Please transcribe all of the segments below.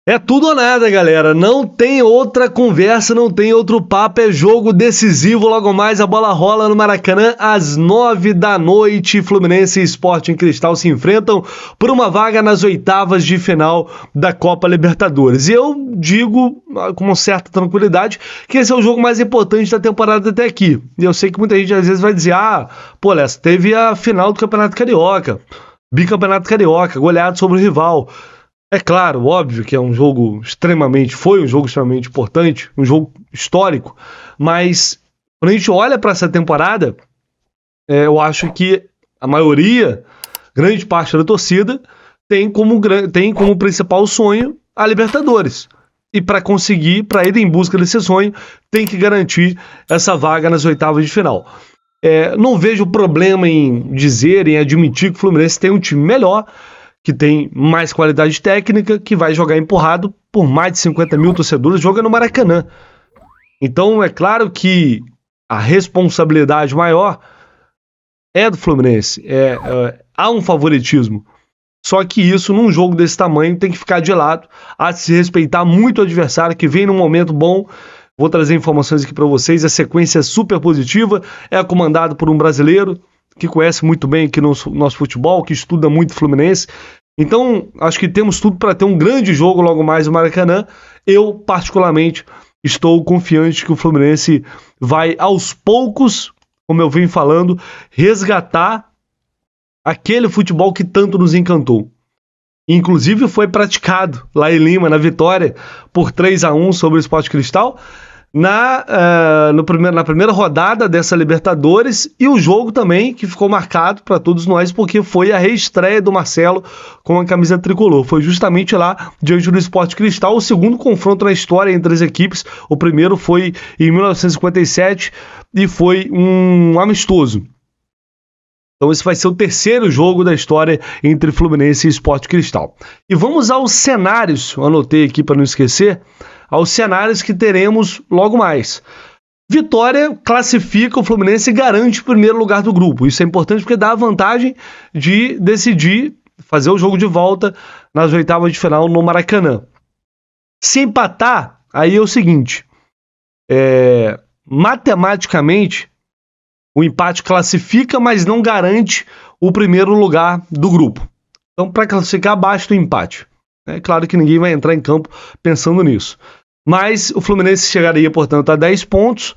É tudo ou nada, galera. Não tem outra conversa, não tem outro papo. É jogo decisivo. Logo mais a bola rola no Maracanã às 9 da noite. Fluminense e Sporting Cristal se enfrentam por uma vaga nas oitavas de final da Copa Libertadores. E eu digo com uma certa tranquilidade que esse é o jogo mais importante da temporada até aqui. E eu sei que muita gente às vezes vai dizer: pô, Lessa, teve a final do Campeonato Carioca, bicampeonato Carioca, goleado sobre o rival. É claro, óbvio que foi um jogo extremamente importante, um jogo histórico, mas quando a gente olha para essa temporada, eu acho que a maioria, grande parte da torcida, tem como principal sonho a Libertadores. E para ir em busca desse sonho, tem que garantir essa vaga nas oitavas de final. Não vejo problema em admitir que o Fluminense tem um time melhor, que tem mais qualidade técnica, que vai jogar empurrado por mais de 50 mil torcedores, joga no Maracanã. Então, é claro que a responsabilidade maior é do Fluminense. Há um favoritismo. Só que isso, num jogo desse tamanho, tem que ficar de lado. Há de se respeitar muito o adversário, que vem num momento bom. Vou trazer informações aqui para vocês. A sequência é super positiva. É comandado por um brasileiro que conhece muito bem aqui no nosso futebol, que estuda muito Fluminense. Então, acho que temos tudo para ter um grande jogo logo mais no Maracanã. Eu, particularmente, estou confiante que o Fluminense vai, aos poucos, como eu venho falando, resgatar aquele futebol que tanto nos encantou. Inclusive, foi praticado lá em Lima, na vitória, por 3-1 sobre o Sport Cristal, na primeira rodada dessa Libertadores, e o jogo também que ficou marcado para todos nós, porque foi a reestreia do Marcelo com a camisa tricolor. Foi justamente lá, diante do Sport Cristal, o segundo confronto na história entre as equipes. O primeiro foi em 1957 e foi um amistoso. Então esse vai ser o terceiro jogo da história entre Fluminense e Sport Cristal. E vamos aos cenários, eu anotei aqui para não esquecer, aos cenários que teremos logo mais. Vitória classifica o Fluminense e garante o primeiro lugar do grupo. Isso é importante porque dá a vantagem de decidir fazer o jogo de volta nas oitavas de final no Maracanã. Se empatar, aí é o seguinte, matematicamente, o empate classifica, mas não garante o primeiro lugar do grupo. Então, para classificar, basta o empate. É claro que ninguém vai entrar em campo pensando nisso. Mas o Fluminense chegaria, portanto, a 10 pontos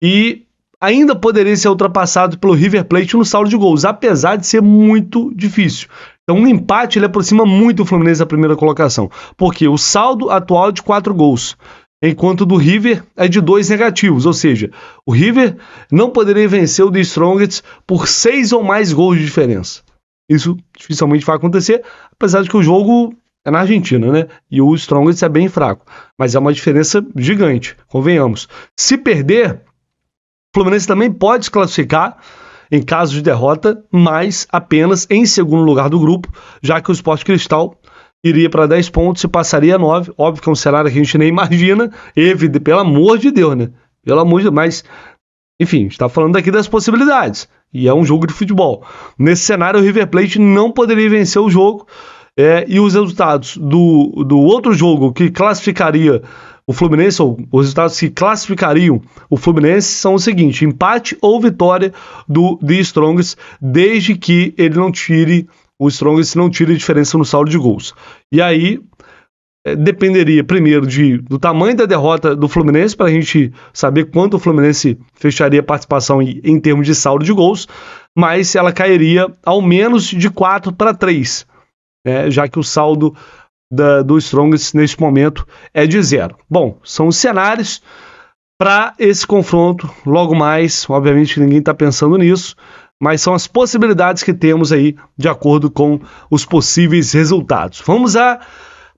e ainda poderia ser ultrapassado pelo River Plate no saldo de gols, apesar de ser muito difícil. Então, um empate ele aproxima muito o Fluminense da primeira colocação, porque o saldo atual é de 4 gols. Enquanto o do River é de 2 negativos, ou seja, o River não poderia vencer o The Strongest por 6 ou mais gols de diferença. Isso dificilmente vai acontecer, apesar de que o jogo é na Argentina, né? E o Strongest é bem fraco, mas é uma diferença gigante, convenhamos. Se perder, o Fluminense também pode se classificar em caso de derrota, mas apenas em segundo lugar do grupo, já que o Sport Cristal iria para 10 pontos e passaria a 9. Óbvio que é um cenário que a gente nem imagina. Pelo amor de Deus, né? Pelo amor de Deus. Mas, enfim, a gente está falando aqui das possibilidades. E é um jogo de futebol. Nesse cenário, o River Plate não poderia vencer o jogo. E os resultados do outro jogo que classificaria o Fluminense, ou os resultados que classificariam o Fluminense, são o seguinte: empate ou vitória do The Strongest, desde que o Strongest não tire diferença no saldo de gols. E aí, dependeria primeiro do tamanho da derrota do Fluminense, para a gente saber quanto o Fluminense fecharia a participação em termos de saldo de gols, mas ela cairia ao menos de 4-3, já que o saldo do Strongest neste momento é de 0. Bom, são os cenários para esse confronto logo mais. Obviamente ninguém está pensando nisso, mas são as possibilidades que temos aí de acordo com os possíveis resultados. Vamos à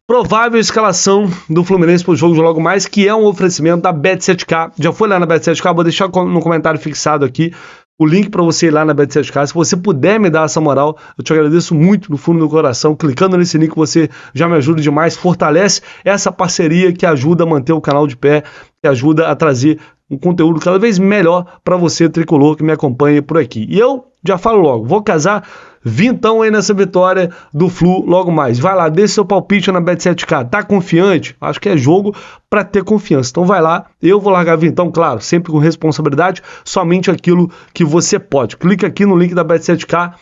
provável escalação do Fluminense para o jogo de logo mais, que é um oferecimento da Bet7k. Já foi lá na Bet7k, vou deixar no comentário fixado aqui o link para você ir lá na Bet7k. Se você puder me dar essa moral, eu te agradeço muito no fundo do coração. Clicando nesse link você já me ajuda demais, fortalece essa parceria que ajuda a manter o canal de pé, que ajuda a trazer um conteúdo cada vez melhor para você, tricolor, que me acompanha por aqui. E eu já falo logo, vou casar vintão aí nessa vitória do Flu logo mais. Vai lá, deixa seu palpite na Bet7k. Tá confiante? Acho que é jogo para ter confiança. Então vai lá, eu vou largar vintão, claro, sempre com responsabilidade, somente aquilo que você pode. Clica aqui no link da Bet7k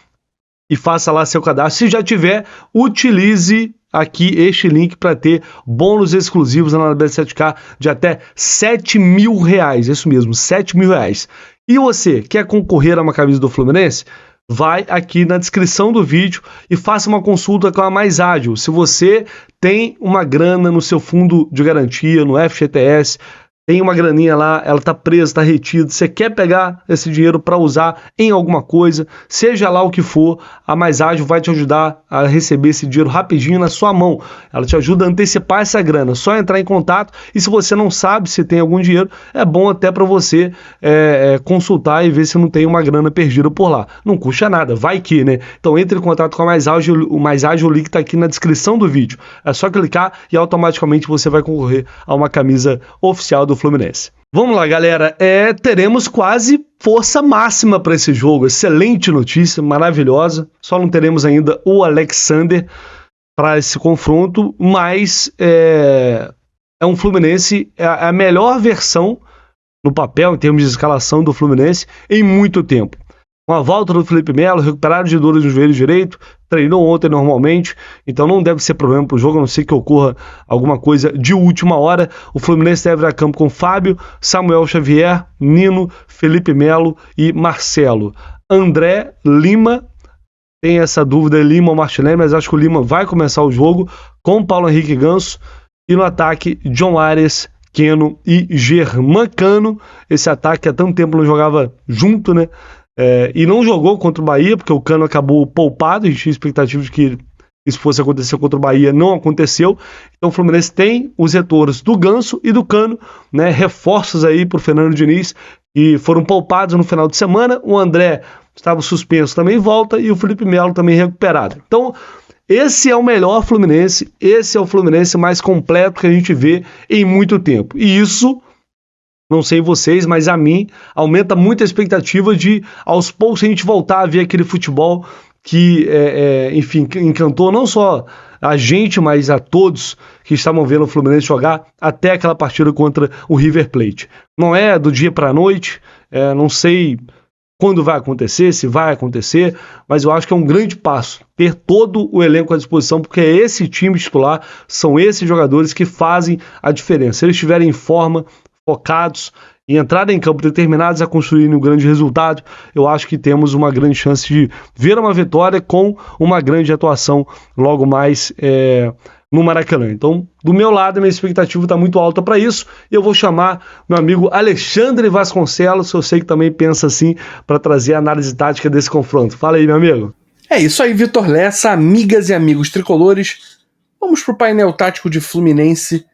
e faça lá seu cadastro. Se já tiver, utilize aqui este link para ter bônus exclusivos na Bet7k de até R$7.000. Isso mesmo, R$7.000. E você quer concorrer a uma camisa do Fluminense? Vai aqui na descrição do vídeo e faça uma consulta com a Mais Ágil. Se você tem uma grana no seu fundo de garantia, no FGTS, tem uma graninha lá, ela está presa, está retida, você quer pegar esse dinheiro para usar em alguma coisa, seja lá o que for, a Mais Ágil vai te ajudar a receber esse dinheiro rapidinho na sua mão. Ela te ajuda a antecipar essa grana, só entrar em contato, e se você não sabe se tem algum dinheiro, é bom até para você consultar e ver se não tem uma grana perdida por lá. Não custa nada, vai que, né? Então entre em contato com a Mais Ágil, o Mais Ágil, o link está aqui na descrição do vídeo. É só clicar e automaticamente você vai concorrer a uma camisa oficial do Fluminense. Vamos lá, galera. Teremos quase força máxima para esse jogo. Excelente notícia, maravilhosa. Só não teremos ainda o Alexander para esse confronto, mas é um Fluminense, é a melhor versão no papel, em termos de escalação do Fluminense, em muito tempo. Com a volta do Felipe Melo, recuperado de dores no joelho direito, treinou ontem normalmente, então não deve ser problema para o jogo, a não ser que ocorra alguma coisa de última hora. O Fluminense deve ir a campo com Fábio, Samuel Xavier, Nino, Felipe Melo e Marcelo. André, Lima, tem essa dúvida, Lima ou Martinelli, mas acho que o Lima vai começar o jogo com Paulo Henrique Ganso, e no ataque, John Arias, Keno e Germancano. Esse ataque há tanto tempo não jogava junto, né? E não jogou contra o Bahia, porque o Cano acabou poupado, a gente tinha expectativa de que isso fosse acontecer contra o Bahia, não aconteceu. Então o Fluminense tem os retornos do Ganso e do Cano, né, reforços aí para o Fernando Diniz, que foram poupados no final de semana. O André estava suspenso, também volta, e o Felipe Melo também recuperado. Então esse é o melhor Fluminense, esse é o Fluminense mais completo que a gente vê em muito tempo. E isso, não sei vocês, mas a mim aumenta muito a expectativa de, aos poucos, a gente voltar a ver aquele futebol que, enfim, encantou não só a gente, mas a todos que estavam vendo o Fluminense jogar até aquela partida contra o River Plate. Não é do dia para a noite, não sei quando vai acontecer, se vai acontecer, mas eu acho que é um grande passo ter todo o elenco à disposição, porque é esse time titular, são esses jogadores que fazem a diferença. Se eles estiverem em forma, focados e entrarem em campo determinados a construírem um grande resultado, eu acho que temos uma grande chance de ver uma vitória com uma grande atuação logo mais no Maracanã. Então, do meu lado, a minha expectativa está muito alta para isso, e eu vou chamar meu amigo Alexandre Vasconcelos, que eu sei que também pensa assim, para trazer a análise tática desse confronto. Fala aí, meu amigo. É isso aí, Vitor Lessa, amigas e amigos tricolores. Vamos para o painel tático de Fluminense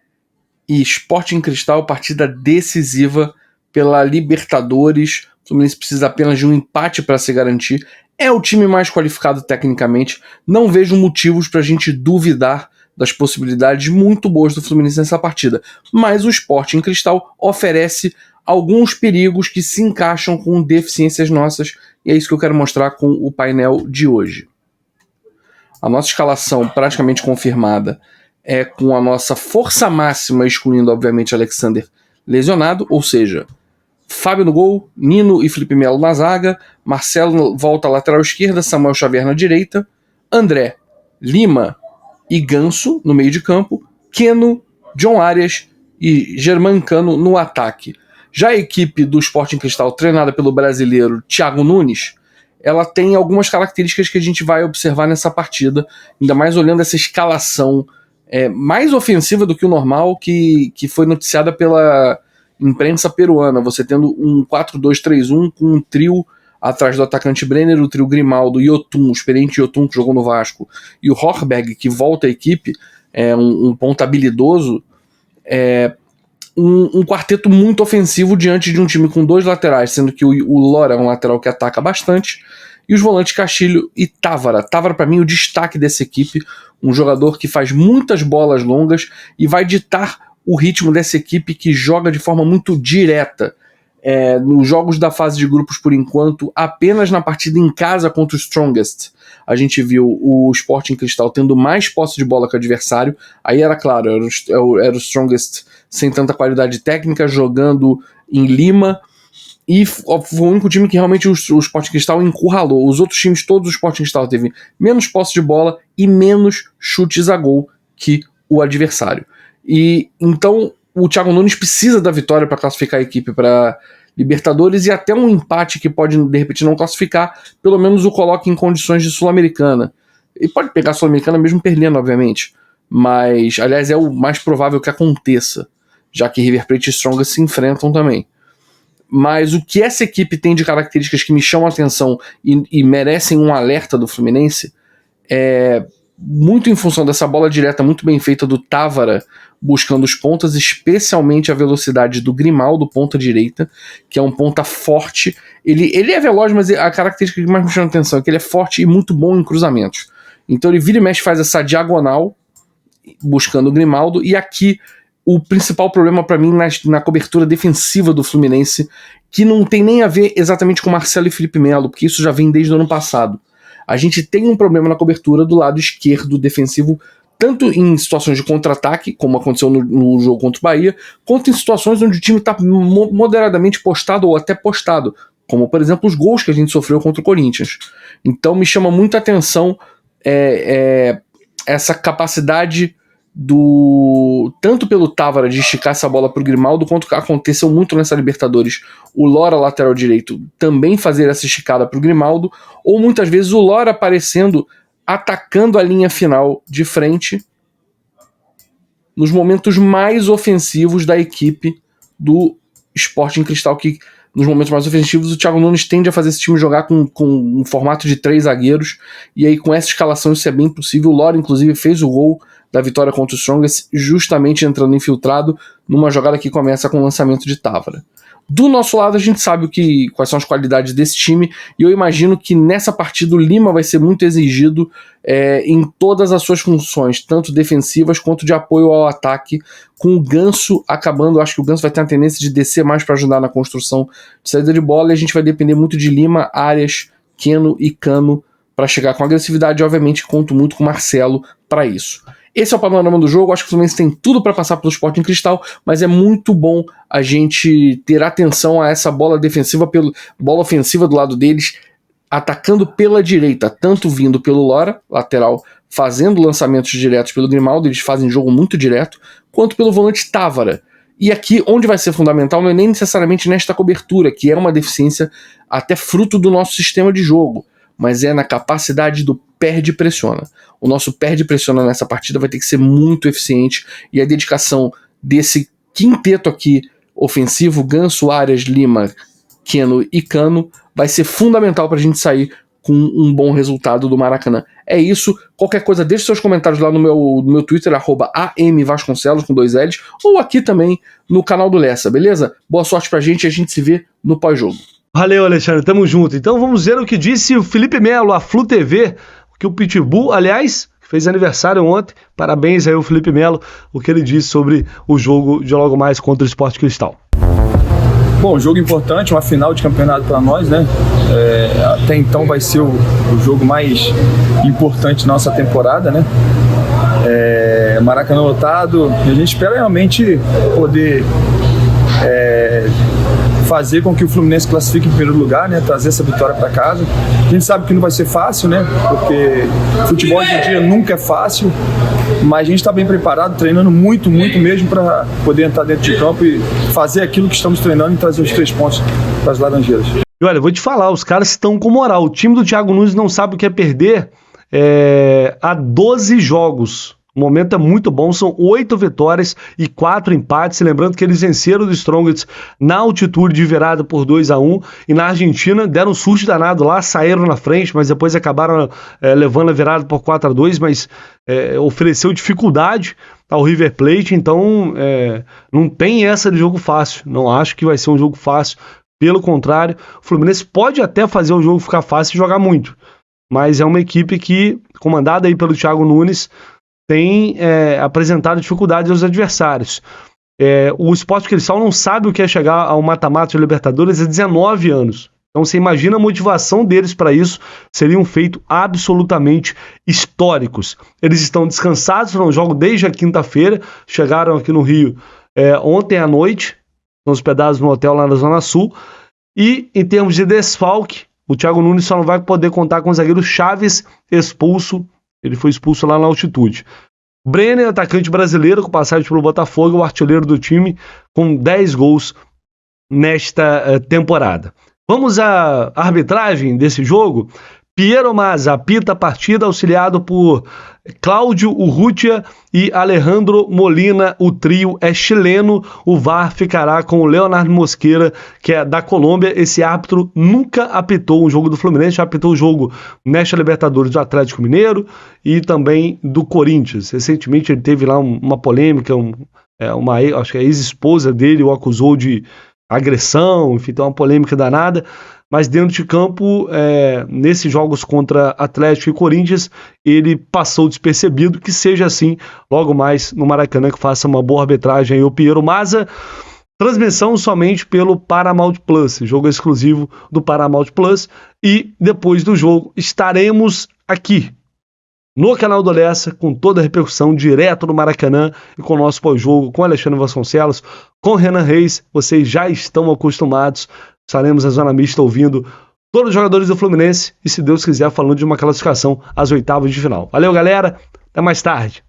e Sporting Cristal, partida decisiva pela Libertadores. O Fluminense precisa apenas de um empate para se garantir. É o time mais qualificado tecnicamente. Não vejo motivos para a gente duvidar das possibilidades muito boas do Fluminense nessa partida. Mas o Sporting Cristal oferece alguns perigos que se encaixam com deficiências nossas, e é isso que eu quero mostrar com o painel de hoje. A nossa escalação praticamente confirmada é com a nossa força máxima, excluindo, obviamente, Alexander lesionado, ou seja, Fábio no gol, Nino e Felipe Melo na zaga, Marcelo volta à lateral esquerda, Samuel Xavier na direita, André, Lima e Ganso no meio de campo, Keno, John Arias e Germancano no ataque. Já a equipe do Sporting Cristal, treinada pelo brasileiro Thiago Nunes, ela tem algumas características que a gente vai observar nessa partida, ainda mais olhando essa escalação mais ofensiva do que o normal, que foi noticiada pela imprensa peruana, você tendo um 4-2-3-1 com um trio atrás do atacante Brenner, o trio Grimaldo, Yotun, o experiente Yotun que jogou no Vasco, e o Hochberg, que volta à equipe, um ponta habilidoso, um quarteto muito ofensivo diante de um time com dois laterais, sendo que o Lora é um lateral que ataca bastante, e os volantes Castilho e Távora. Távora, para mim, o destaque dessa equipe, um jogador que faz muitas bolas longas e vai ditar o ritmo dessa equipe que joga de forma muito direta. Nos jogos da fase de grupos, por enquanto, apenas na partida em casa contra o Strongest, a gente viu o Sporting Cristal tendo mais posse de bola que o adversário. Aí era claro, era o Strongest sem tanta qualidade técnica, jogando em Lima, e foi o único time que realmente o Sporting Cristal encurralou. Os outros times, todos o Sporting Cristal teve menos posse de bola e menos chutes a gol que o adversário. E então o Thiago Nunes precisa da vitória para classificar a equipe para Libertadores, e até um empate que pode de repente não classificar, pelo menos o coloca em condições de Sul-Americana. E pode pegar a Sul-Americana mesmo perdendo, obviamente, mas aliás é o mais provável que aconteça, já que River Plate e Strongest se enfrentam também. Mas o que essa equipe tem de características que me chamam a atenção e merecem um alerta do Fluminense é muito em função dessa bola direta muito bem feita do Távora buscando os pontas, especialmente a velocidade do Grimaldo, ponta direita, que é um ponta forte. Ele é veloz, mas a característica que mais me chama a atenção é que ele é forte e muito bom em cruzamentos. Então ele vira e mexe, faz essa diagonal buscando o Grimaldo, e aqui o principal problema para mim na cobertura defensiva do Fluminense, que não tem nem a ver exatamente com Marcelo e Felipe Melo, porque isso já vem desde o ano passado. A gente tem um problema na cobertura do lado esquerdo defensivo, tanto em situações de contra-ataque, como aconteceu no jogo contra o Bahia, quanto em situações onde o time está moderadamente postado ou até postado, como por exemplo os gols que a gente sofreu contra o Corinthians. Então me chama muita atenção essa capacidade tanto pelo Távora de esticar essa bola para o Grimaldo, quanto aconteceu muito nessa Libertadores, o Lora, lateral direito, também fazer essa esticada para o Grimaldo, ou muitas vezes o Lora aparecendo, atacando a linha final de frente nos momentos mais ofensivos da equipe do Sporting Cristal, que nos momentos mais ofensivos o Thiago Nunes tende a fazer esse time jogar com um formato de 3 zagueiros, e aí com essa escalação isso é bem possível. O Lora inclusive fez o gol da vitória contra o Strongest justamente entrando infiltrado numa jogada que começa com o lançamento de Távora. Do nosso lado a gente sabe quais são as qualidades desse time, e eu imagino que nessa partida o Lima vai ser muito exigido em todas as suas funções, tanto defensivas quanto de apoio ao ataque, com o Ganso acabando. Eu acho que o Ganso vai ter a tendência de descer mais para ajudar na construção de saída de bola, e a gente vai depender muito de Lima, Arias, Keno e Cano para chegar com agressividade. Obviamente conto muito com o Marcelo para isso. Esse é o panorama do jogo. Acho que o Fluminense tem tudo para passar pelo Sporting Cristal, mas é muito bom a gente ter atenção a essa bola defensiva, bola ofensiva do lado deles, atacando pela direita, tanto vindo pelo Lora, lateral, fazendo lançamentos diretos pelo Grimaldo, eles fazem jogo muito direto, quanto pelo volante Távora. E aqui, onde vai ser fundamental, não é nem necessariamente nesta cobertura, que é uma deficiência até fruto do nosso sistema de jogo, mas é na capacidade do perde-pressiona. O nosso perde-pressiona nessa partida vai ter que ser muito eficiente, e a dedicação desse quinteto aqui ofensivo, Ganso, Arias, Lima, Keno e Cano, vai ser fundamental para a gente sair com um bom resultado do Maracanã. É isso. Qualquer coisa, deixe seus comentários lá no meu Twitter, @amvasconcelos com 2 L's, ou aqui também no canal do Lessa, beleza? Boa sorte pra gente e a gente se vê no pós-jogo. Valeu, Alexandre, tamo junto. Então vamos ver o que disse o Felipe Melo, a Flu TV, que o Pitbull, aliás, fez aniversário ontem. Parabéns aí ao Felipe Melo, o que ele disse sobre o jogo de logo mais contra o Sporting Cristal. Bom, jogo importante, uma final de campeonato para nós, né? Até então vai ser o jogo mais importante da nossa temporada, né? Maracanã lotado, e a gente espera realmente poder fazer com que o Fluminense classifique em primeiro lugar, né? Trazer essa vitória para casa. A gente sabe que não vai ser fácil, né? Porque futebol hoje em dia nunca é fácil, mas a gente está bem preparado, treinando muito, muito mesmo para poder entrar dentro de campo e fazer aquilo que estamos treinando e trazer os 3 pontos para as Laranjeiras. E olha, eu vou te falar, os caras estão com moral. O time do Thiago Nunes não sabe o que é perder há 12 jogos. O momento é muito bom, são 8 vitórias e 4 empates. Lembrando que eles venceram do Strongest na altitude de virada por 2-1, e na Argentina deram um susto danado lá, saíram na frente, mas depois acabaram levando a virada por 4-2, mas ofereceu dificuldade ao River Plate. Então não tem essa de jogo fácil, não acho que vai ser um jogo fácil, pelo contrário, o Fluminense pode até fazer o jogo ficar fácil e jogar muito, mas é uma equipe que, comandada aí pelo Thiago Nunes, tem apresentado dificuldades aos adversários. O Sport Cristal não sabe o que é chegar ao mata-mata de Libertadores há 19 anos. Então você imagina a motivação deles para isso, seria um feito absolutamente históricos. Eles estão descansados, não jogam desde a quinta-feira, chegaram aqui no Rio ontem à noite, estão hospedados no hotel lá na Zona Sul, e em termos de desfalque, o Thiago Nunes só não vai poder contar com o zagueiro Chaves expulso, ele foi expulso lá na altitude. Brenner, atacante brasileiro, com passagem pelo Botafogo, o artilheiro do time, com 10 gols nesta temporada. Vamos à arbitragem desse jogo. Piero Mazza apita a partida, auxiliado por Cláudio Urrutia e Alejandro Molina. O trio é chileno. O VAR ficará com o Leonardo Mosqueira, que é da Colômbia. Esse árbitro nunca apitou um jogo do Fluminense, já apitou o jogo nesta Libertadores do Atlético Mineiro e também do Corinthians. Recentemente ele teve lá uma polêmica, acho que a ex-esposa dele o acusou de agressão, enfim, tem uma polêmica danada, mas dentro de campo, nesses jogos contra Atlético e Corinthians, ele passou despercebido, que seja assim, logo mais no Maracanã, que faça uma boa arbitragem aí o Piero Mazza. Transmissão somente pelo Paramount Plus, jogo exclusivo do Paramount Plus, e depois do jogo estaremos aqui no canal do Lessa, com toda a repercussão direto do Maracanã e com o nosso pós-jogo, com Alexandre Vasconcelos, com Renan Reis. Vocês já estão acostumados, estaremos na Zona Mista ouvindo todos os jogadores do Fluminense e, se Deus quiser, falando de uma classificação às oitavas de final. Valeu, galera, até mais tarde.